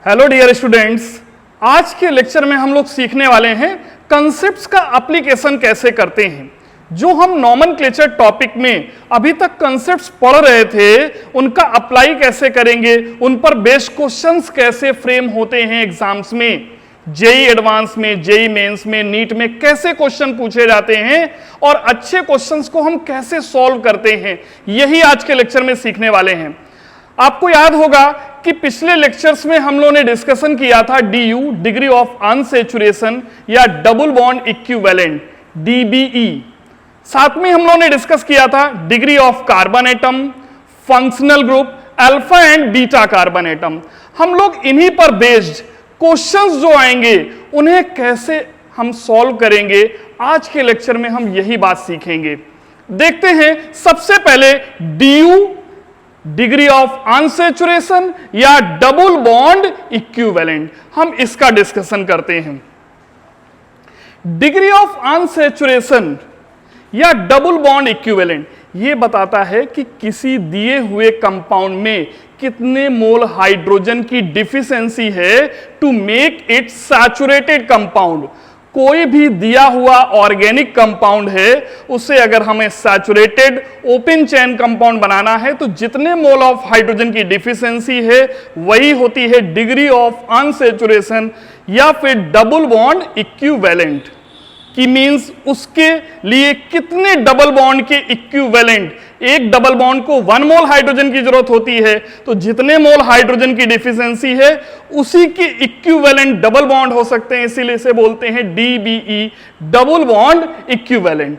Hello dear students, आज के lecture में हम लोग सीखने वाले हैं कंसेप्ट्स का एप्लीकेशन कैसे करते हैं। जो हम नॉमेनक्लेचर टॉपिक में अभी तक कंसेप्ट्स पढ़ रहे थे उनका अप्लाई कैसे करेंगे, उन पर बेस्ड क्वेश्चंस कैसे फ्रेम होते हैं एग्जाम्स में, जेई एडवांस में, जेई मेंस में, नीट में कैसे क्वेश्चन पूछे जाते हैं और अच्छे क्वेश्चंस को हम कैसे सॉल्व करते हैं, यही आज के लेक्चर में सीखने वाले हैं। आपको याद होगा कि पिछले लेक्चर्स में हम लोगों ने डिस्कशन किया था DU, डिग्री ऑफ अनसैचुरेशन या डबल बॉन्ड इक्विवेलेंट, DBE। साथ में हम लोगों ने डिस्कस किया था degree of carbon atom, functional group, alpha and beta carbon atom. हम लोग इन्हीं पर बेस्ड क्वेश्चंस जो आएंगे उन्हें कैसे हम सॉल्व करेंगे, आज के लेक्चर में हम यही बात सीखेंगे। देखते हैं सबसे पहले DU, डिग्री ऑफ अनसैचुरेशन या डबल बॉन्ड इक्विवेलेंट, हम इसका डिस्कशन करते हैं। डिग्री ऑफ अनसैचुरेशन या डबल बॉन्ड इक्विवेलेंट यह बताता है कि किसी दिए हुए कंपाउंड में कितने मोल हाइड्रोजन की डिफिशियंसी है to make it saturated compound. कोई भी दिया हुआ ऑर्गेनिक कंपाउंड है उसे अगर हमें सैचुरेटेड ओपन चेन कंपाउंड बनाना है तो जितने मोल ऑफ हाइड्रोजन की डिफिशियंसी है वही होती है डिग्री ऑफ अनसैचुरेशन या फिर डबल बॉन्ड इक्विवेलेंट की। मींस उसके लिए कितने डबल बॉन्ड के इक्विवेलेंट, एक डबल बॉन्ड को 1 मोल हाइड्रोजन की जरूरत होती है तो जितने मोल हाइड्रोजन की डिफिशियंसी है उसी के इक्विवेलेंट डबल बॉन्ड हो सकते हैं, इसीलिए इसे बोलते हैं DBE, डबल बॉन्ड इक्विवेलेंट।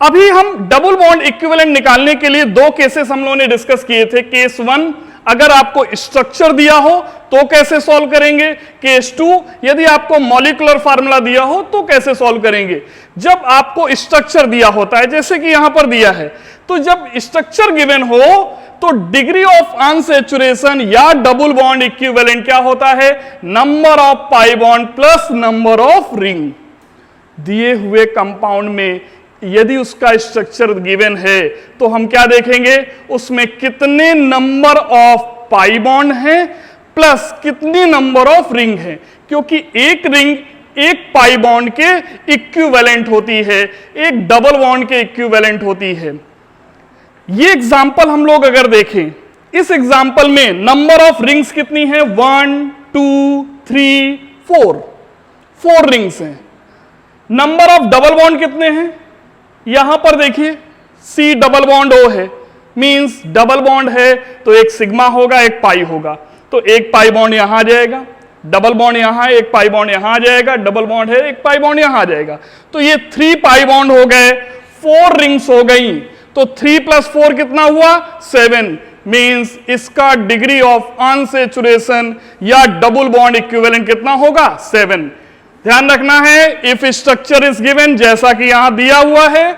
अभी हम डबल बॉन्ड इक्विवेलेंट निकालने के लिए दो केसेस हम लोगों ने डिस्कस किए थे। केस 1, अगर आपको स्ट्रक्चर दिया हो तो कैसे सॉल्व करेंगे। केस 2, यदि आपको मॉलिक्यूलर फार्मूला दिया हो तो कैसे सॉल्व करेंगे। जब आपको स्ट्रक्चर दिया होता है, जैसे कि यहां पर दिया है, तो जब स्ट्रक्चर गिवन हो तो डिग्री ऑफ अनसैचुरेशन या डबल बॉन्ड इक्विवेलेंट क्या होता है, number of pi bond plus number of ring. दिए हुए कंपाउंड में यदि उसका स्ट्रक्चर गिवन है तो हम क्या देखेंगे, उसमें कितने नंबर ऑफ पाई बॉन्ड हैं प्लस कितनी नंबर ऑफ रिंग है, क्योंकि एक रिंग एक पाई बॉन्ड के इक्विवेलेंट होती है, एक डबल बॉन्ड के इक्विवेलेंट होती है। ये एग्जाम्पल हम लोग अगर देखें, इस एग्जाम्पल में नंबर ऑफ रिंग्स कितनी है, 1 2 3 4 रिंग्स हैं। नंबर ऑफ डबल बॉन्ड कितने हैं, यहां पर देखिए C डबल बॉन्ड O है, मींस डबल बॉन्ड है तो एक सिग्मा होगा, एक पाई होगा, तो एक पाई बॉन्ड यहां आ जाएगा, डबल बॉन्ड यहां है, एक पाई बॉन्ड यहां आ जाएगा, डबल बॉन्ड है, एक पाई बॉन्ड यहां आ जाएगा, तो ये 3 पाई बॉन्ड हो गए, 4 रिंग्स हो गई, तो 3 + 4 कितना हुआ, 7। मींस इसका डिग्री ऑफ अनसैचुरेशन या डबल बॉन्ड इक्विवेलेंट कितना होगा, 7। ध्यान रखना है, इफ स्ट्रक्चर इज गिवन, जैसा कि यहां दिया हुआ है,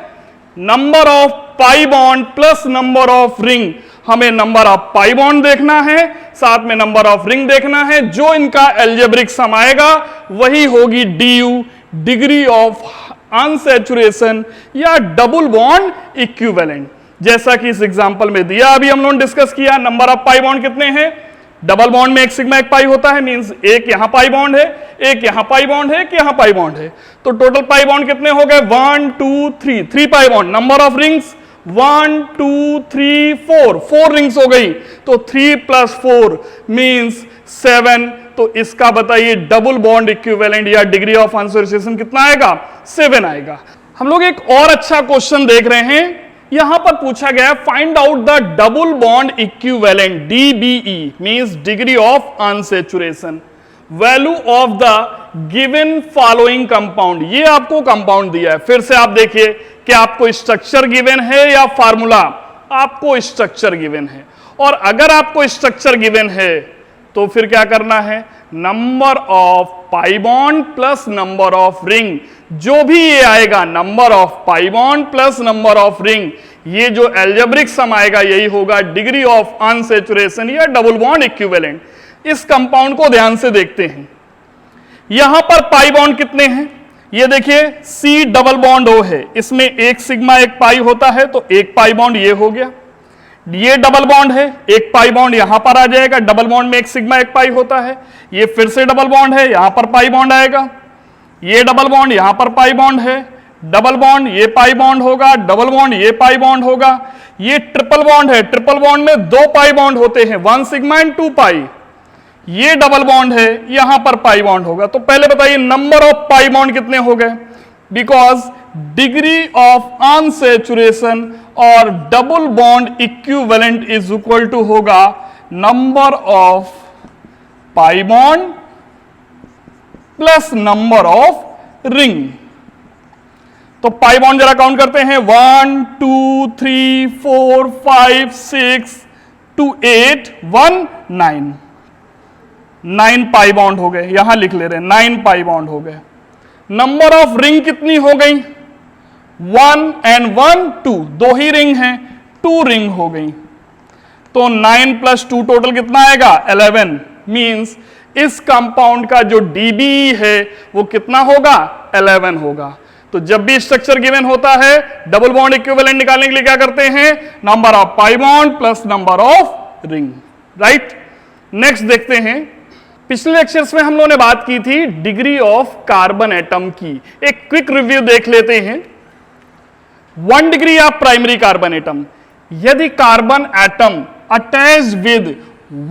number of pi bond plus number of ring, हमें नंबर ऑफ पाई बॉन्ड देखना है, साथ में नंबर ऑफ रिंग देखना है, जो इनका एल्जेब्रिक सम आएगा वही होगी DU, डिग्री ऑफ अनसैचुरेशन या डबल बॉन्ड इक्विवेलेंट। जैसा कि इस एग्जांपल में दिया, अभी हम लोगों ने डिस्कस किया, नंबर ऑफ पाई बॉन्ड कितने हैं, डबल बॉन्ड में एक सिग्मा एक पाई होता है, मींस एक यहां पाई बॉन्ड है, एक यहां पाई बॉन्ड है, एक यहां पाई बॉन्ड है, तो टोटल पाई बॉन्ड कितने हो गए, 1 2 3 pi bond. Number of rings 1 2 3 4 rings हो गई, तो 3 + 4 मींस 7। तो इसका बताइए डबल बॉन्ड इक्विवेलेंट या डिग्री ऑफ अनसैचुरेशन कितना आएगा, 7 आएगा। हम लोग एक और अच्छा क्वेश्चन देख रहे हैं, यहां पर पूछा गया find out the double bond equivalent DBE, means degree of unsaturation, value of the given following compound. ये आपको कंपाउंड दिया है, फिर से आप देखिए कि आपको स्ट्रक्चर गिवन है या फार्मूला, आपको स्ट्रक्चर गिवन है, और अगर आपको स्ट्रक्चर गिवन है तो फिर क्या करना है, number of pi bond plus number of ring, जो भी ये आएगा number of pi bond plus number of ring, ये जो एल्जेब्रिक सम आएगा यही होगा डिग्री ऑफ अनसैचुरेशन या डबल बॉन्ड इक्विवेलेंट। इस कंपाउंड को ध्यान से देखते हैं, यहां पर पाई बॉन्ड कितने हैं, ये देखिए C डबल बॉन्ड O है, इसमें एक सिग्मा एक पाई होता है, तो एक पाई बॉन्ड ये हो गया। ये डबल बॉन्ड है, एक पाई बॉन्ड यहां पर आ जाएगा, डबल बॉन्ड में एक सिग्मा एक पाई होता है। ये फिर से डबल बॉन्ड है, यहां पर पाई बॉन्ड आएगा। ये डबल बॉन्ड, यहां पर पाई बॉन्ड है, डबल बॉन्ड, ये पाई बॉन्ड होगा, डबल बॉन्ड, ये पाई बॉन्ड होगा। ये ट्रिपल बॉन्ड है, ट्रिपल बॉन्ड में दो पाई बॉन्ड होते हैं, 1 सिग्मा एंड 2 पाई। ये डबल बॉन्ड है, यहां पर पाई बॉन्ड होगा। तो पहले बताइए नंबर ऑफ पाई बॉन्ड कितने हो गए? बिकॉज डिग्री ऑफ अनसैचुरेशन और double bond equivalent is equal to होगा number of pi bond plus number of ring. तो पाई बॉन्ड जरा काउंट करते हैं, 1 2 3 4 5 6 2 8 1 9 9 पाई बॉन्ड हो गए, यहां लिख ले रहे हैं 9 पाई बॉन्ड हो गए। नंबर ऑफ रिंग कितनी हो गई? 1 एंड 1 2, दो ही रिंग हैं, 2 रिंग हो गई। तो 9 प्लस 2 टोटल कितना आएगा? 11। मींस इस कंपाउंड का जो डीबी है वो कितना होगा? 11 होगा। तो जब भी स्ट्रक्चर गिवन होता है, डबल बॉन्ड इक्विवेलेंट निकालने के लिए क्या करते हैं? Number of pi bond plus number of ring, right. Next देखते हैं, पिछले लेक्चर्स में हम लोगों ने बात की थी डिग्री ऑफ कार्बन एटम की। एक क्विक रिव्यू देख लेते हैं। 1 degree of primary carbon atom, यदि carbon atom attached with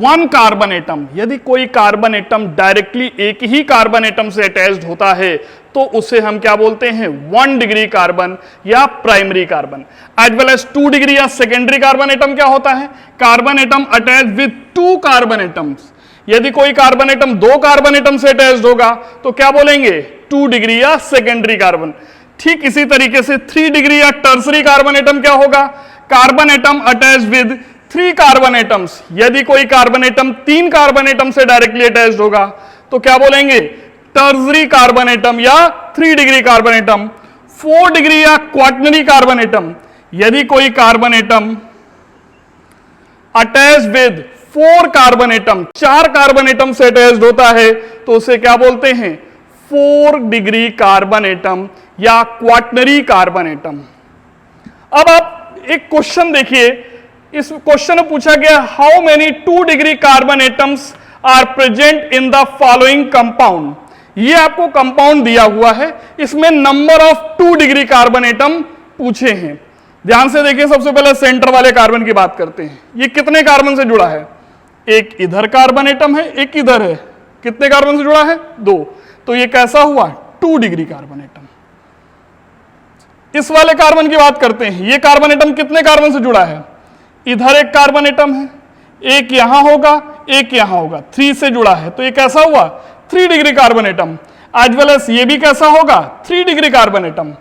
1 carbon atom, यदि कोई कार्बन एटम डायरेक्टली एक ही कार्बन एटम से अटैच्ड होता है तो उसे हम क्या बोलते हैं? 1 डिग्री कार्बन या primary carbon. As well as 2 degree या सेकेंडरी कार्बन एटम क्या होता है? Carbon atom attached with 2 carbon atoms. यदि कोई कार्बन एटम 2 कार्बन एटम से अटैच्ड होगा तो क्या बोलेंगे? 2 डिग्री या सेकेंडरी कार्बन। ठीक इसी तरीके से 3 डिग्री या टर्सरी कार्बन एटम क्या होगा? Carbon atom attached with 3 carbon atoms. यदि कोई कार्बन एटम 3 कार्बन एटम से डायरेक्टली अटैच्ड होगा तो क्या बोलेंगे? टर्सरी कार्बन एटम या 3 डिग्री कार्बन एटम। 4 डिग्री या क्वाटरनरी कार्बन एटम, यदि कोई carbon atom attached with 4 carbon atom, 4 carbon atom से अटैच्ड होता है तो उसे क्या बोलते हैं? 4 डिग्री कार्बन एटम या क्वाटरनरी कार्बन एटम। अब आप एक क्वेश्चन देखिए, इस क्वेश्चन में पूछा गया how many 2 degree carbon atoms are present in the following compound. ये आपको कंपाउंड दिया हुआ है, इसमें number of 2 degree carbon atom पूछे हैं। ध्यान से देखिए, सबसे पहले सेंटर वाले कार्बन की बात करते हैं। ये कितने कार्बन से जुड़ा है? एक इधर कार्बन एटम है, एक इधर है। कितने कार्बन से जुड़ा है? 2। तो ये कैसा हुआ? 2 डिग्री कार्बन एटम। इस वाले कार्बन की बात करते हैं, ये कार्बन एटम कितने कार्बन से जुड़ा है? इधर एक कार्बन एटम है, एक यहां होगा, एक यहां होगा, 3 से जुड़ा है। तो ये कैसा हुआ? 3 degree carbon atom. As well as ये भी कैसा होगा? 3 डिग्री कार्बन एटम।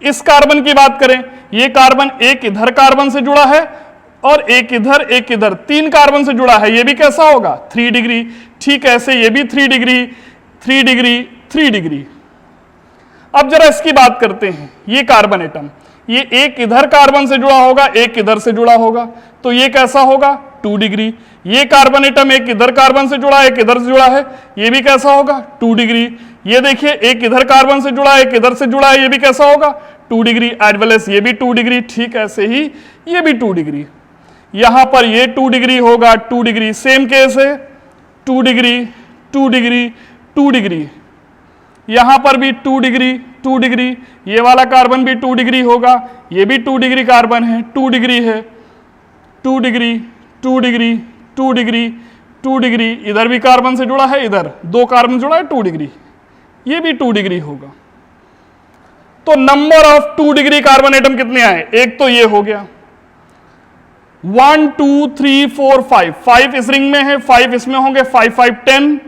इस कार्बन की बात करें, ये कार्बन एक इधर कार्बन से जुड़ा है और एक इधर, एक इधर, 3 कार्बन से जुड़ा है। ये भी कैसा होगा? 3 डिग्री। ठीक ऐसे ये भी 3 डिग्री, 3 डिग्री, 3 डिग्री। अब जरा इसकी बात करते हैं, ये कार्बन एटम, ये एक इधर कार्बन से जुड़ा होगा, एक इधर से जुड़ा होगा, तो ये कैसा होगा? 2 डिग्री। ये कार्बन एटम एक इधर कार्बन से जुड़ा है, एक इधर से जुड़ा है, ये भी कैसा होगा? 2 डिग्री। ये देखिए एक इधर कार्बन से जुड़ा है, एक इधर से जुड़ा है, ये भी कैसा होगा? 2 डिग्री। एज वेल एज ये भी 2 डिग्री। ठीक ऐसे ही ये भी 2 डिग्री। यहां पर ये 2 डिग्री होगा, 2 डिग्री। सेम केस है, 2 डिग्री, 2 डिग्री, 2 डिग्री। यहां पर भी 2 डिग्री, 2 डिग्री। ये वाला कार्बन भी 2 डिग्री होगा, ये भी 2 डिग्री कार्बन है, 2 डिग्री है, 2 डिग्री, 2 डिग्री, 2 डिग्री, 2 डिग्री। इधर भी कार्बन से जुड़ा है, इधर 2 कार्बन जुड़ा है, 2 डिग्री। ये भी 2 डिग्री होगा। तो number of 2 degree carbon atom कितने आए? एक तो ये हो गया, 1 2 3 4 5, 5 इस रिंग में है, 5 इसमें होंगे, 5 5 10,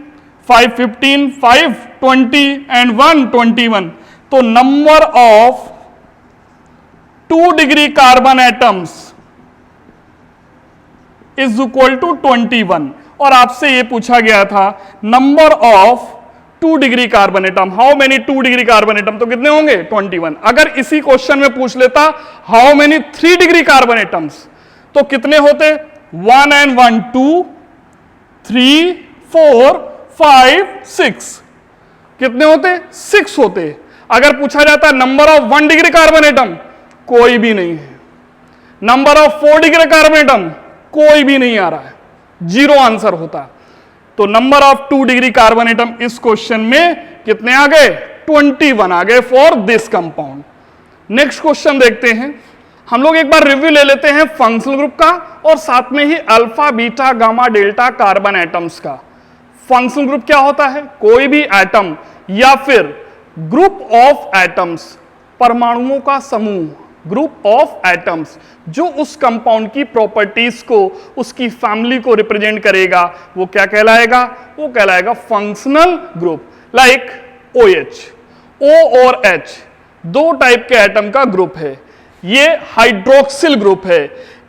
5 15, 5 20 एंड 1 21। तो number of 2 degree carbon atoms is equal to 21। और आपसे यह पूछा गया था number of 2 degree carbon atom, how many 2 degree carbon atom, तो कितने होंगे? 21। अगर इसी क्वेश्चन में पूछ लेता how many 3 degree carbon atoms, तो कितने होते? 1 and 1 2 3 4 5 6। कितने होते? 6 होते। अगर पूछा जाता number of 1 degree carbon atom, कोई भी नहीं है। Number of 4 degree carbon atom कोई भी नहीं आ रहा है, 0 आंसर होता। तो number of 2 degree carbon atom इस क्वेश्चन में कितने आ गए? 21 आ गए for this compound. Next question देखते हैं। हम लोग एक बार रिव्यू ले लेते हैं फंक्शनल ग्रुप का और साथ में ही alpha beta gamma delta carbon atoms का। फंक्शनल ग्रुप क्या होता है? कोई भी एटम या फिर ग्रुप ऑफ एटम्स, परमाणुओं का समूह, ग्रुप ऑफ एटम्स जो उस कंपाउंड की प्रॉपर्टीज को, उसकी फैमिली को रिप्रेजेंट करेगा, वो क्या कहलाएगा? वो कहलाएगा functional group. Like OH, O और H दो टाइप के एटम का ग्रुप है, ये हाइड्रोक्सिल ग्रुप है।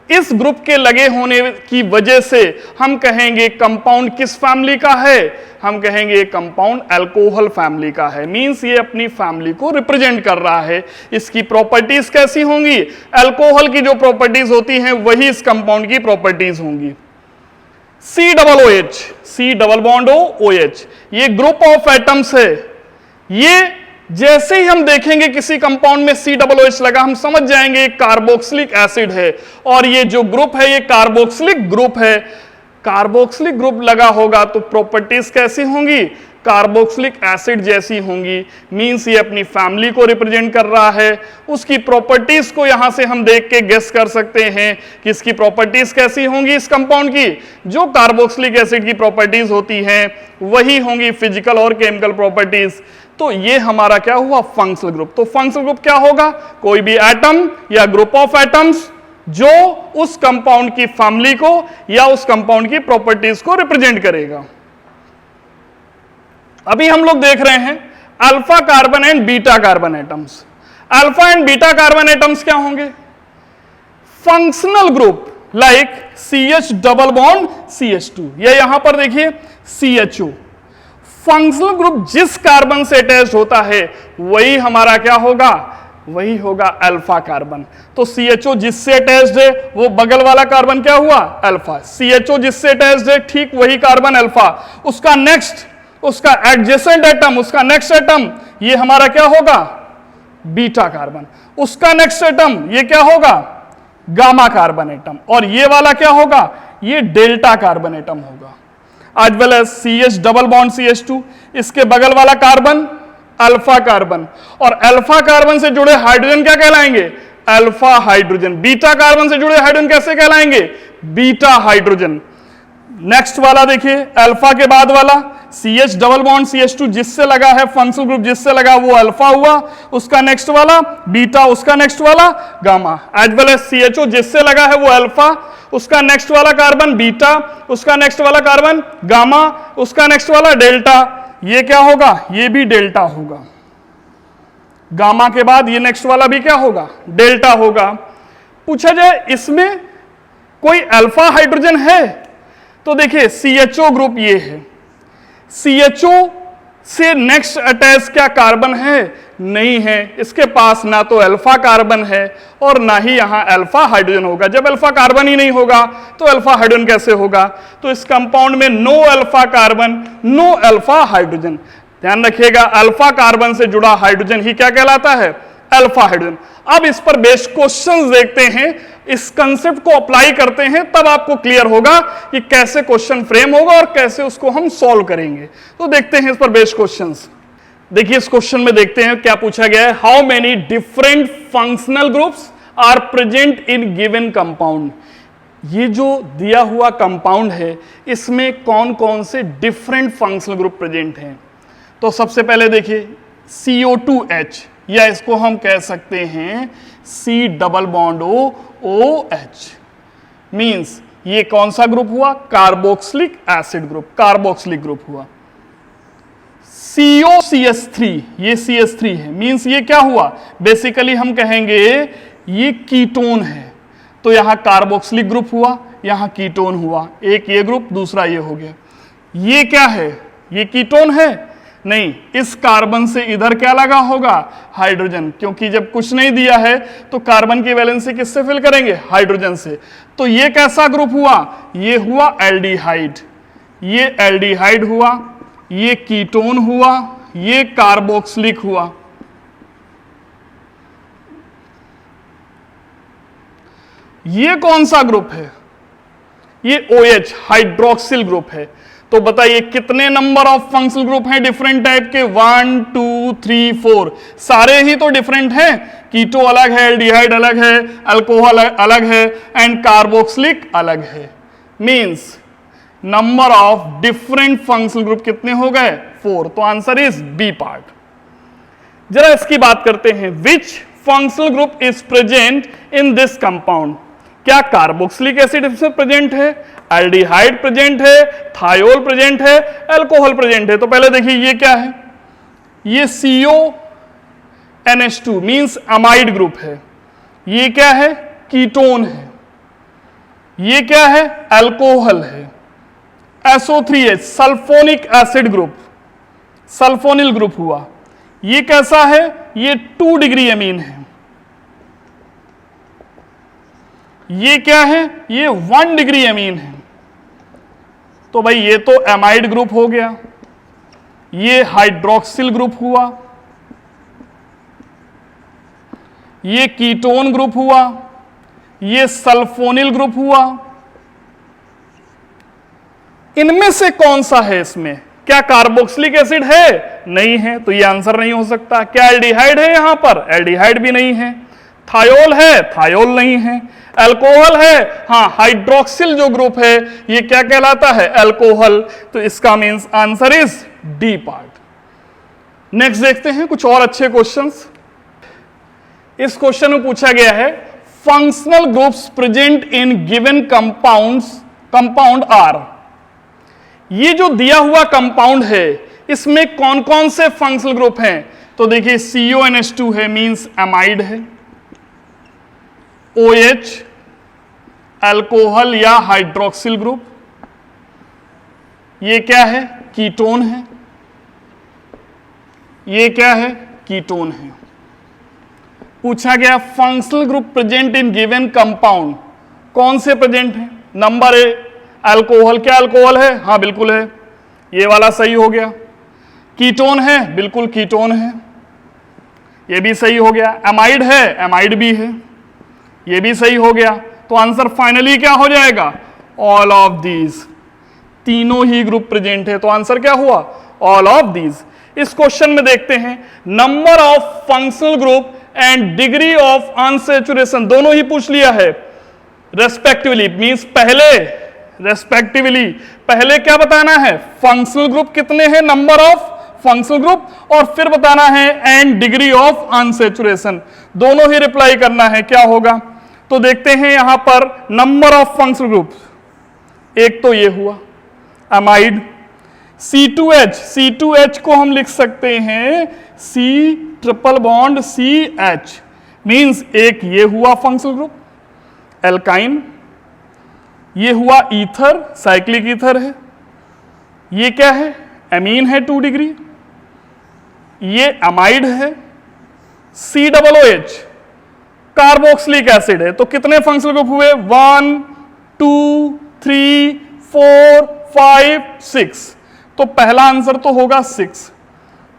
इस ग्रुप के लगे होने की वजह से हम कहेंगे कंपाउंड किस फैमिली का है? हम कहेंगे कंपाउंड अल्कोहल फैमिली का है। मींस ये अपनी फैमिली को रिप्रेजेंट कर रहा है। इसकी प्रॉपर्टीज कैसी होंगी? अल्कोहल की जो प्रॉपर्टीज होती हैं वही इस कंपाउंड की प्रॉपर्टीज होंगी। COOH, C double bond OH, ये ग्रुप ऑफ एटम्स है। ये जैसे ही हम देखेंगे किसी कंपाउंड में COOH लगा, हम समझ जाएंगे कार्बोक्सिलिक एसिड है और ये जो ग्रुप है ये कार्बोक्सिलिक ग्रुप है। कार्बोक्सिलिक ग्रुप लगा होगा तो प्रॉपर्टीज कैसी होंगी? कार्बोक्सिलिक एसिड जैसी होंगी। मींस ये अपनी फैमिली को रिप्रेजेंट कर रहा है। उसकी प्रॉपर्टीज को यहां से हम देख के गेस कर सकते हैं कि इसकी प्रॉपर्टीज कैसी होंगी इस कंपाउंड की। जो कार्बोक्सिलिक एसिड की प्रॉपर्टीज होती हैं वही होंगी फिजिकल और केमिकल प्रॉपर्टीज। तो ये हमारा क्या हुआ? Functional group. तो फंक्शनल ग्रुप क्या होगा? कोई भी एटम या ग्रुप ऑफ एटम्स जो उस कंपाउंड की फैमिली को या उस कंपाउंड की प्रॉपर्टीज को रिप्रेजेंट करेगा। अभी हम लोग देख रहे हैं alpha carbon and beta carbon atoms. Alpha and beta carbon atoms क्या होंगे? Functional group like CH double bond CH2, या यहां पर देखिए CHO। फंक्शनल ग्रुप जिस कार्बन से अटैच होता है वही हमारा क्या होगा? वही होगा अल्फा कार्बन। तो CHO जिससे अटैच्ड है वो बगल वाला कार्बन क्या हुआ? अल्फा। CHO जिससे अटैच्ड है ठीक वही कार्बन अल्फा। उसका नेक्स्ट, उसका एडजेसेंट एटम, उसका नेक्स्ट एटम ये हमारा क्या होगा? Beta carbon. उसका नेक्स्ट एटम ये क्या होगा? Gamma carbon atom. और ये वाला क्या होगा? ये डेल्टा कार्बन एटम होगा। As well as CH double bond CH2, इसके बगल वाला कार्बन अल्फा कार्बन। और अल्फा कार्बन से जुड़े हाइड्रोजन क्या कहलाएंगे? Alpha hydrogen. बीटा कार्बन से जुड़े हाइड्रोजन कैसे कहलाएंगे? Beta hydrogen. नेक्स्ट वाला देखिए अल्फा के बाद वाला CH डबल बॉन्ड CH2 जिससे लगा है, फंक्शनल ग्रुप जिससे लगा वो अल्फा हुआ। उसका नेक्स्ट वाला बीटा, उसका नेक्स्ट वाला gamma. As well as CHO जिससे लगा है वो अल्फा, उसका नेक्स्ट वाला कार्बन बीटा, उसका नेक्स्ट वाला कार्बन गामा, उसका नेक्स्ट वाला डेल्टा। ये क्या होगा? ये भी डेल्टा होगा। गामा के बाद ये नेक्स्ट वाला भी क्या होगा? डेल्टा होगा। पूछा जाए इसमें कोई अल्फा हाइड्रोजन है तो देखिए CHO ग्रुप ये है। CHO से नेक्स्ट अटैच क्या कार्बन है? नहीं है। इसके पास ना तो अल्फा कार्बन है और ना ही यहां अल्फा हाइड्रोजन होगा। जब अल्फा कार्बन ही नहीं होगा तो अल्फा हाइड्रोजन कैसे होगा? तो इस कंपाउंड में no alpha carbon, no alpha hydrogen. ध्यान रखिएगा अल्फा कार्बन से जुड़ा हाइड्रोजन ही क्या कहलाता है? Alpha hydrogen. अब इस पर बेस्ड क्वेश्चंस देखते हैं, इस कंसेप्ट को अप्लाई करते हैं, तब आपको क्लियर होगा कि कैसे क्वेश्चन फ्रेम होगा और कैसे उसको हम सॉल्व करेंगे। तो देखते हैं इस पर बेस्ड क्वेश्चंस। देखिए इस क्वेश्चन में देखते हैं क्या पूछा गया है। How many different functional groups are present in given compound. ये जो दिया हुआ कंपाउंड है इसमें कौन कौन से डिफरेंट फंक्शनल ग्रुप प्रेजेंट हैं। तो सबसे पहले देखिए CO2H, या इसको हम कह सकते हैं C double bond OH। Means ये कौन सा ग्रुप हुआ? Carboxylic acid group, carboxylic group हुआ। COCH3, ये CH3 है। मींस ये क्या हुआ? बेसिकली हम कहेंगे ये कीटोन है। तो यहां कार्बोक्सिलिक ग्रुप हुआ, यहां कीटोन हुआ। एक ये ग्रुप, दूसरा ये हो गया। ये क्या है? ये कीटोन है? नहीं। इस कार्बन से इधर क्या लगा होगा? हाइड्रोजन। क्योंकि जब कुछ नहीं दिया है तो कार्बन की वैलेंसी किससे फिल करेंगे? हाइड्रोजन से। तो ये कैसा ग्रुप हुआ? ये हुआ एल्डिहाइड। ये एल्डिहाइड हुआ, ये कीटोन हुआ, ये कार्बोक्सिलिक हुआ। ये कौन सा ग्रुप है? ये OH हाइड्रोक्सिल ग्रुप है। तो बताइए कितने नंबर ऑफ फंक्शनल ग्रुप हैं डिफरेंट टाइप के? 1 2 3 4, सारे ही तो डिफरेंट हैं। कीटो अलग है, एल्डिहाइड अलग है, अल्कोहल अलग है एंड कार्बोक्सिलिक अलग है। Means number of different functional group कितने हो गए? 4। तो आंसर इज बी पार्ट। जरा इसकी बात करते हैं, विच functional group is present in this compound? क्या कार्बोक्सिलिक एसिड इसमें प्रेजेंट है, एल्डिहाइड प्रेजेंट है, थायोल प्रेजेंट है, अल्कोहल प्रेजेंट है? तो पहले देखिए ये क्या है, ये CONH2 मींस अमाइड ग्रुप है। ये क्या है? कीटोन है। ये क्या है? अल्कोहल है। SO3H sulphonic acid group, sulphonyl group हुआ। ये कैसा है? ये 2 डिग्री अमीन है। ये क्या है? ये 1 डिग्री अमीन है। तो भाई ये तो एमाइड ग्रुप हो गया, ये हाइड्रोक्सिल ग्रुप हुआ, ये कीटोन ग्रुप हुआ, ये सल्फोनिल ग्रुप हुआ। इनमें से कौन सा है इसमें? क्या कार्बोक्सिलिक एसिड है? नहीं है, तो ये आंसर नहीं हो सकता। क्या एल्डिहाइड है यहां पर? एल्डिहाइड भी नहीं है। थायोल है? थायोल नहीं है। अल्कोहल है? हाँ, हाइड्रोक्सिल जो ग्रुप है ये क्या कहलाता है? अल्कोहल। तो इसका means answer is D part. Next देखते हैं कुछ और अच्छे क्वेश्चंस। इस क्वेश्चन में पूछा गया है functional groups present in given compound are. ये जो दिया हुआ कंपाउंड है इसमें कौन कौन से फंक्शनल ग्रुप हैं? तो देखिए CONH2 है मींस अमाइड है, OH अल्कोहल या हाइड्रोक्सिल ग्रुप, ये क्या है? कीटोन है, ये क्या है? कीटोन है। पूछा गया functional group present in given compound, कौन से प्रेजेंट है? नंबर ए अल्कोहल, क्या अल्कोहल है? हाँ बिल्कुल है, ये वाला सही हो गया। कीटोन है? बिल्कुल कीटोन है, ये भी सही हो गया। एमाइड है? एमाइड भी है, ये भी सही हो गया। तो आंसर फाइनली क्या हो जाएगा? ऑल ऑफ दीज, तीनों ही ग्रुप प्रेजेंट है। तो आंसर क्या हुआ? All of these. इस क्वेश्चन में देखते हैं number of functional group and degree of unsaturation दोनों ही पूछ लिया है रेस्पेक्टिवली। मींस पहले क्या बताना है? फंक्शनल ग्रुप कितने हैं, नंबर ऑफ फंक्शनल ग्रुप, और फिर बताना है एंड डिग्री ऑफ अनसैचुरेशन। दोनों ही रिप्लाई करना है। क्या होगा? तो देखते हैं यहां पर नंबर ऑफ फंक्शनल ग्रुप। एक तो ये हुआ अमाइड, C2H को हम लिख सकते हैं C triple bond CH, means एक ये हुआ फंक्शनल ग्रुप एल्काइन, ये हुआ ईथर, साइक्लिक ईथर है, ये क्या है? एमीन है 2 डिग्री, ये अमाइड है, COOH कार्बोक्सिलिक एसिड है। तो कितने फंक्शनल ग्रुप हुए? 1 2 3 4 5 6। तो पहला आंसर तो होगा 6।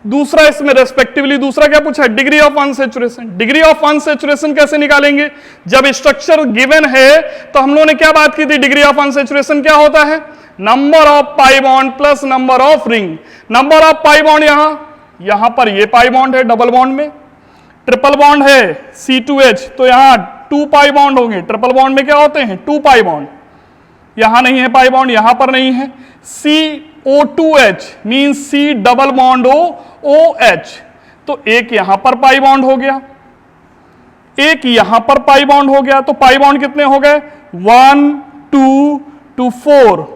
दूसरा इसमें रेस्पेक्टिवली दूसरा क्या पूछा? Degree of unsaturation. Degree of unsaturation कैसे निकालेंगे? जब स्ट्रक्चर गिवन है तो हम लोगों ने क्या बात की थी? डिग्री ऑफ अनसैचुरेशन क्या होता है? Number of pi bond plus number of ring. Number of pi bond यहां पर ये पाई बॉन्ड है डबल बॉन्ड में, ट्रिपल बॉन्ड है C2H, तो यहां 2 पाई बॉन्ड होंगे। ट्रिपल बॉन्ड में क्या होते हैं? 2 पाई बॉन्ड। यहां नहीं है पाई बॉन्ड, यहां पर नहीं है। CO2H means C double bond OH, तो एक यहां पर पाई बॉन्ड हो गया, एक यहां पर पाई बॉन्ड हो गया। तो पाई बॉन्ड कितने हो गए? 1 2 2 4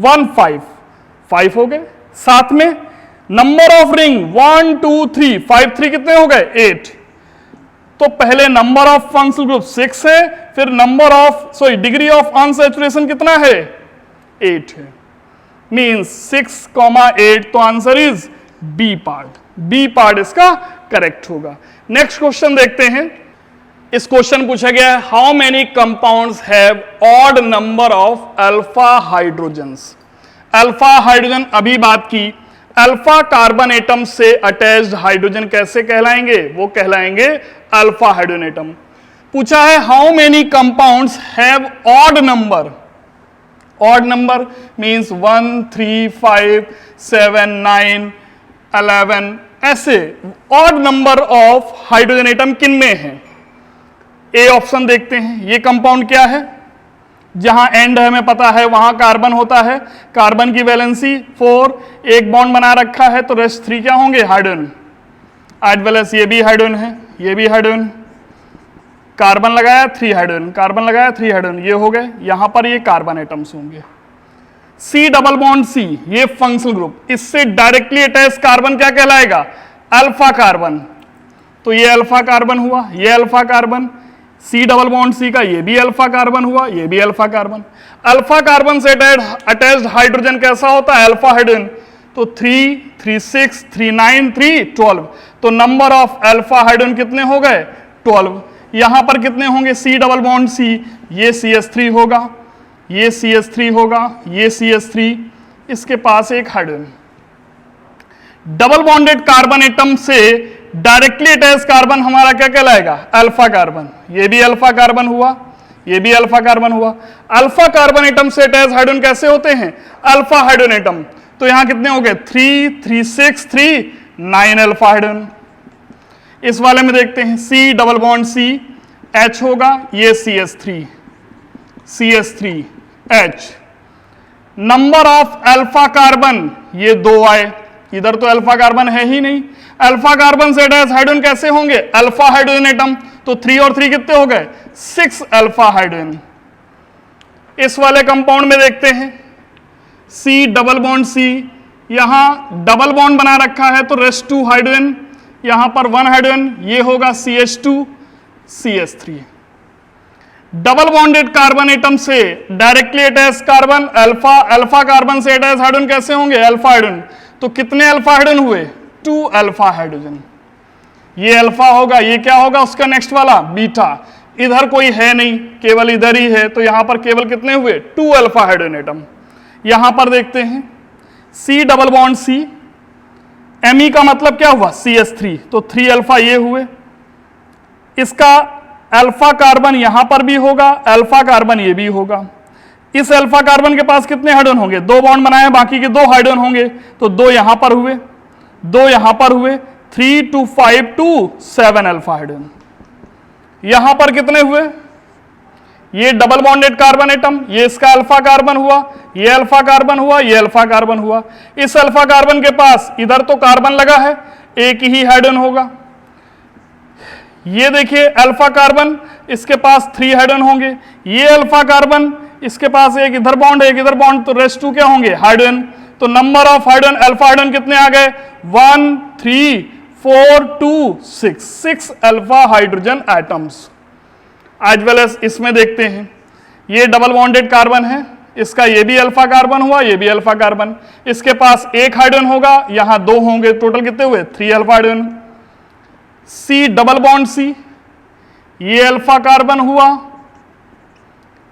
1 5 5 हो गए। साथ में नंबर ऑफ रिंग 1 2 3 5 3 कितने हो गए? 8। तो पहले नंबर ऑफ फंक्शनल ग्रुप 6 है, फिर number of degree of unsaturation कितना है? 8 है, मींस 6,8। तो answer is B part. B part इसका करेक्ट होगा। नेक्स्ट क्वेश्चन देखते हैं। इस क्वेश्चन पूछा गया है how many compounds have odd number of alpha hydrogens. Alpha hydrogen अभी बात की, अल्फा कार्बन एटम से अटैच्ड हाइड्रोजन कैसे कहलाएंगे? वो कहलाएंगे अल्फा हाइड्रोजन एटम। पूछा है how many compounds have odd number. Odd number means 1 3 5 7 9 11, ऐसे odd number of hydrogen atom किन में है। ए ऑप्शन देखते हैं, ये कंपाउंड क्या है, जहां एंड हमें पता है वहां कार्बन होता है, कार्बन की वैलेंसी 4, एक बॉन्ड बना रखा है तो रेस्ट 3 क्या होंगे, हाइड्रोजन। एज वेल एज ये भी हाइड्रोजन है, ये भी हाइड्रोजन, कार्बन लगाया 3 हाइड्रोजन, कार्बन लगाया 3 हाइड्रोजन, ये हो गए। यहां पर ये कार्बन एटम्स होंगे। सी डबल बॉन्ड सी, ये फंक्शनल ग्रुप, इससे डायरेक्टली अटैच कार्बन क्या कहलाएगा, अल्फा कार्बन। तो ये अल्फा कार्बन हुआ, ये alpha carbon, C double bond C का ये भी अल्फा कार्बन हुआ, ये भी अल्फा कार्बन। अल्फा कार्बन से अटैच्ड हाइड्रोजन कैसा होता है, अल्फा हाइड्रोजन। तो 3 3 6 3 9 3 12, तो नंबर ऑफ अल्फा हाइड्रोजन कितने हो गए, 12। यहां पर कितने होंगे, सी डबल बॉन्ड सी, ये CH3 होगा, ये CH3 होगा, ये CH3, इसके पास एक hydrogen. Double bonded carbon atom से डायरेक्टली अटैच कार्बन हमारा क्या कहलाएगा, अल्फा कार्बन। ये भी अल्फा कार्बन हुआ, ये भी अल्फा कार्बन हुआ। अल्फा कार्बन एटम से अटैच हाइड्रोजन कैसे होते हैं, अल्फा हाइड्रोजन एटम। तो यहां कितने हो गए, 3 3 6 3 9 अल्फा हाइड्रोजन। इस वाले में देखते हैं, C double bond C, H होगा, ये CH3 H। Number of alpha carbon, ये 2 आए, इधर तो अल्फा कार्बन है ही नहीं। अल्फा कार्बन से अटैच हाइड्रोजन कैसे होंगे, अल्फा हाइड्रोजन एटम। तो 3 और 3 कितने हो गए, 6 अल्फा हाइड्रोजन। इस वाले कंपाउंड में देखते हैं, सी डबल बॉन्ड सी, यहां डबल बॉन्ड बना रखा है तो रेस्ट 2 हाइड्रोजन, यहां पर 1 हाइड्रोजन, ये होगा CH2 CH3। Double bonded carbon atom से directly attach carbon alpha, alpha carbon से अटैच हाइड्रोजन कैसे होंगे, अल्फा हाइड्रोजन। तो कितने अल्फा हाइड्रोजन हुए, 2 अल्फा हाइड्रोजन। ये अल्फा होगा, ये क्या होगा उसका नेक्स्ट वाला, बीटा। इधर कोई है नहीं, केवल इधर ही है, तो यहां पर केवल कितने हुए, 2 अल्फा हाइड्रोजन एटम। यहां पर देखते हैं, C double bond C, Me का मतलब क्या हुआ, CH3, तो 3 अल्फा ये हुए। इसका अल्फा कार्बन यहां पर भी होगा, अल्फा कार्बन ये भी होगा। इस अल्फा कार्बन के पास कितने हाइड्रोजन होंगे, 2 बॉन्ड बनाए, बाकी के 2 हाइड्रोजन होंगे, तो 2 यहां पर हुए, 2 यहां पर हुए, 3 2 5 2 7 अल्फा हाइड्रोजन। यहां पर कितने हुए, ये डबल बॉन्डेड कार्बन एटम, ये इसका अल्फा कार्बन हुआ, ये अल्फा कार्बन हुआ, ये अल्फा कार्बन हुआ। इस अल्फा कार्बन के पास इधर तो कार्बन लगा है, एक ही हाइड्रोजन होगा। ये देखिए अल्फा कार्बन, इसके पास 3 हाइड्रोजन होंगे। ये अल्फा कार्बन, इसके पास एक इधर बॉन्ड है, एक इधर बॉन्ड, तो रेस्ट 2 क्या होंगे, हाइड्रोजन। तो number of hydrogen, alpha hydrogen कितने आ गए, 1 3 4 2 6 alpha hydrogen atoms. As well as इसमें देखते हैं, ये डबल बॉन्डेड कार्बन है, इसका ये भी अल्फा कार्बन हुआ, ये भी अल्फा कार्बन। इसके पास एक हाइड्रोजन होगा, यहां 2 होंगे, टोटल कितने हुए, 3 alpha hydrogen. C double bond C, ये अल्फा कार्बन हुआ,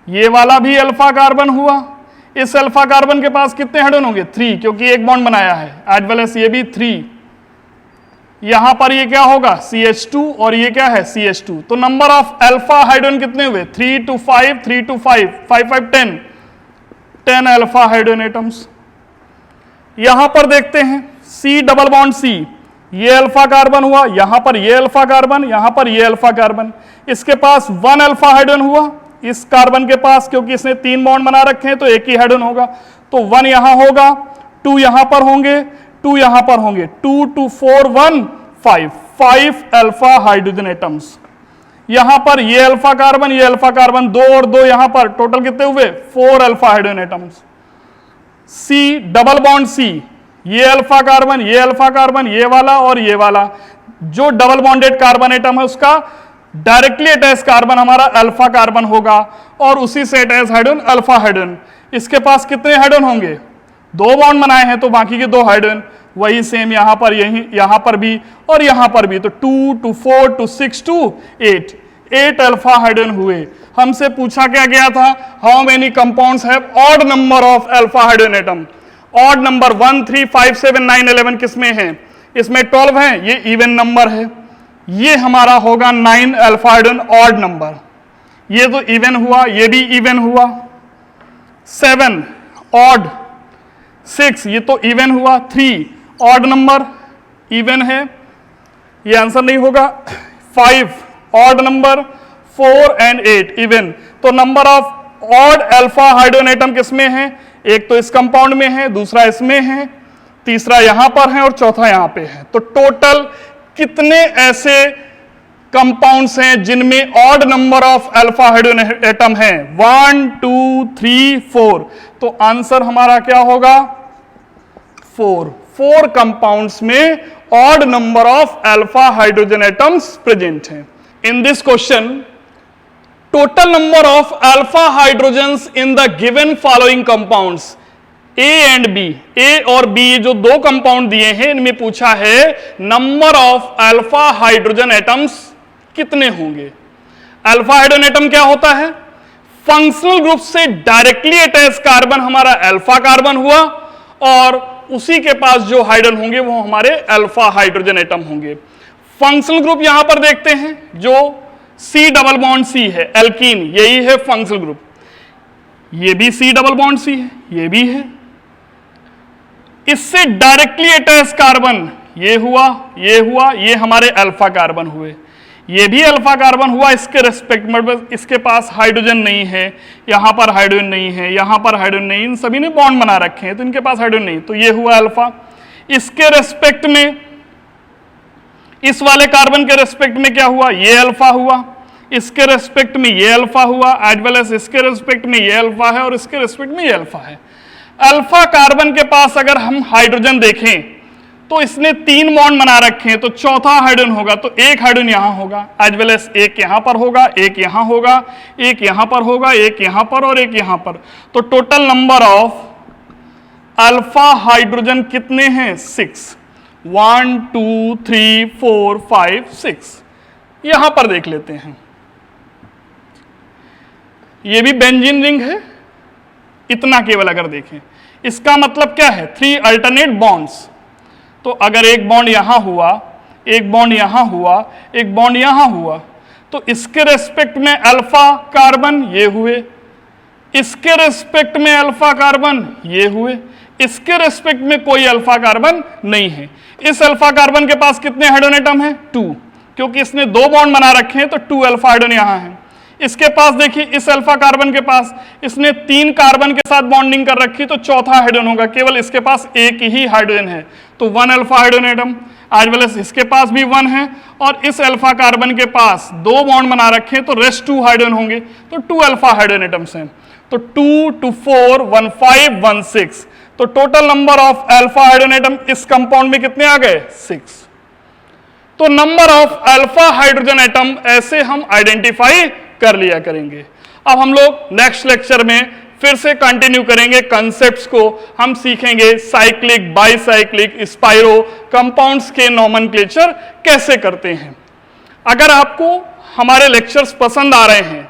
ये वाला भी अल्फा कार्बन हुआ। इस अल्फा कार्बन के पास कितने हाइड्रोजन होंगे, 3, क्योंकि एक बॉन्ड बनाया है। एज वेल एज ये भी 3। यहां पर ये क्या होगा, CH2, और ये क्या है, CH2। तो नंबर ऑफ अल्फा हाइड्रोजन कितने हुए, 3 2 5 3 2 5 5 5 10 अल्फा हाइड्रोजन एटम्स। यहां पर देखते हैं, सी डबल बॉन्ड सी, ये अल्फा कार्बन हुआ, यहां पर ये अल्फा कार्बन, यहां पर ये अल्फा कार्बन। इसके पास 1 अल्फा हाइड्रोजन हुआ, इस कार्बन के पास, क्योंकि इसने 3 बॉन्ड बना रखे हैं तो एक ही हाइड्रोजन होगा। तो 1 यहां होगा, 2 यहां पर होंगे, 2 यहां पर होंगे, 2 2 4 1 5 अल्फा हाइड्रोजन एटम्स। यहां पर ये अल्फा कार्बन, ये अल्फा कार्बन, 2 और 2 यहां पर, टोटल कितने हुए, 4 alpha hydrogen atoms. C double bond C, ये अल्फा कार्बन, ये अल्फा कार्बन, ये वाला और ये वाला। जो डबल बॉन्डेड कार्बन एटम है उसका डायरेक्टली अटैच कार्बन हमारा अल्फा कार्बन होगा, और उसी से अटैच हाइड्रोजन अल्फा हाइड्रोजन। इसके पास कितने हाइड्रोजन होंगे, 2 बॉन्ड बनाए हैं तो बाकी के 2 हाइड्रोजन। वही सेम यहां पर, यही यहां पर भी और यहां पर भी। तो 2 2 4 2 6 2 8 अल्फा हाइड्रोजन हुए। हमसे पूछा क्या गया था, how many compounds have odd number of alpha hydrogen atom. Odd number 1 3 5 7 9 11 किसमें है, इसमें 12 है, ये इवन नंबर है। ये हमारा होगा 9 अल्फा हाइड्रोजन ऑड नंबर, ये तो इवन हुआ, ये भी इवन हुआ। 7 ऑड, 6 ये तो इवन हुआ। 3 ऑड नंबर इवन है, ये आंसर नहीं होगा। 5 ऑड नंबर, 4 एंड 8 इवन। तो number of odd alpha hydrogen atom किसमें है? एक तो इस कंपाउंड में है, दूसरा इसमें है, तीसरा यहां पर है और चौथा यहां पे है। तो टोटल कितने ऐसे कंपाउंड्स हैं जिनमें odd number of alpha hydrogen atom है? 1 2 3 4। तो आंसर हमारा क्या होगा? 4 कंपाउंड्स में odd number of alpha hydrogen atoms present हैं। In this question total number of alpha hydrogens in the given following compounds A and B, A और B जो दो कंपाउंड दिए हैं, इनमें पूछा है number of alpha hydrogen atoms कितने होंगे। अल्फा हाइड्रोजन एटम क्या होता है? फंक्शनल ग्रुप से डायरेक्टली अटैच कार्बन हमारा अल्फा कार्बन हुआ और उसी के पास जो हाइड्रोजन होंगे वो हमारे अल्फा हाइड्रोजन एटम होंगे। फंक्शनल ग्रुप यहां पर देखते हैं, जो C डबल बॉन्ड C है, एल्कीन, यही है फंक्शनल ग्रुप। ये भी C डबल बॉन्ड C है, ये भी है। इससे डायरेक्टली अटैच कार्बन ये हुआ, ये हुआ, ये हमारे अल्फा कार्बन हुए, ये भी अल्फा कार्बन हुआ। इसके रेस्पेक्ट में इसके पास हाइड्रोजन नहीं है, यहां पर हाइड्रोजन नहीं है, यहां पर हाइड्रोजन नहीं, इन सभी ने बॉन्ड बना रखे हैं तो इनके पास हाइड्रोजन नहीं, तो ये हुआ अल्फा। इसके रेस्पेक्ट में, इस वाले कार्बन के रेस्पेक्ट में क्या हुआ? ये अल्फा हुआ। इसके रेस्पेक्ट में ये अल्फा हुआ, एज वेल एज इसके रेस्पेक्ट में ये अल्फा है और इसके रेस्पेक्ट में ये अल्फा है। अल्फा कार्बन के पास अगर हम हाइड्रोजन देखें तो इसने 3 बॉन्ड बना रखे हैं, तो चौथा हाइड्रोजन होगा तो एक हाइड्रोजन यहां होगा, एज वेल एज एक यहां पर होगा, एक यहां होगा, एक यहां पर होगा, एक यहां पर और एक यहां पर। तो total number of alpha hydrogen कितने हैं? 6। 1 2 3 4 5 6। यहां पर देख लेते हैं, ये भी बेंजीन रिंग है, इतना केवल अगर देखें, इसका मतलब क्या है? 3 अल्टरनेट बॉन्ड्स। तो अगर एक बॉन्ड यहां हुआ, एक बॉन्ड यहां हुआ, एक बॉन्ड यहां हुआ, तो इसके रेस्पेक्ट में अल्फा कार्बन ये हुए, इसके रेस्पेक्ट में अल्फा कार्बन ये हुए, इसके रेस्पेक्ट में कोई अल्फा कार्बन नहीं है। इस अल्फा कार्बन के पास कितने हाइड्रोजन एटम है? 2, क्योंकि इसने 2 बॉन्ड बना रखे हैं तो 2 अल्फा हाइड्रोजन यहां है। इसके पास देखिए, इस अल्फा कार्बन के पास इसने 3 कार्बन के साथ बॉन्डिंग कर रखी, तो चौथा हाइड्रोजन होगा, केवल इसके पास एक ही हाइड्रोजन है, तो 1 alpha hydrogen atom. As well as इसके पास भी 1 है और इस अल्फा कार्बन के पास 2 बॉन्ड बना रखे हैं, तो रेस्ट 2 हाइड्रोजन होंगे, तो 2 अल्फा हाइड्रोजन एटम्स हैं। तो 2 2 4 1 5 1 6। तो total number of alpha hydrogen atom इस कंपाउंड में कितने आ गए? 6। तो number of alpha hydrogen atom ऐसे हम आइडेंटिफाई कर लिया करेंगे। अब हम लोग नेक्स्ट लेक्चर में फिर से कंटिन्यू करेंगे कंसेप्ट्स को। हम सीखेंगे साइक्लिक, बाईसाइक्लिक, स्पाइरो कंपाउंड्स के नोमेनक्लेचर कैसे करते हैं। अगर आपको हमारे लेक्चर्स पसंद आ रहे हैं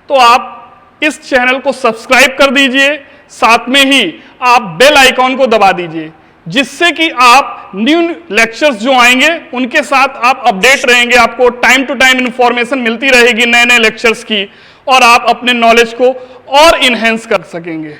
तो आप इस चैनल को सब्सक्राइब कर दीजिए, साथ में ही आप बेल आइकॉन को दबा दीजिए, जिससे कि आप न्यू लेक्चर्स जो आएंगे उनके साथ आप अपडेट रहेंगे। आपको टाइम टू टाइम इंफॉर्मेशन मिलती रहेगी नए नए लेक्चर्स की, और आप अपने नॉलेज को और इनहेंस कर सकेंगे।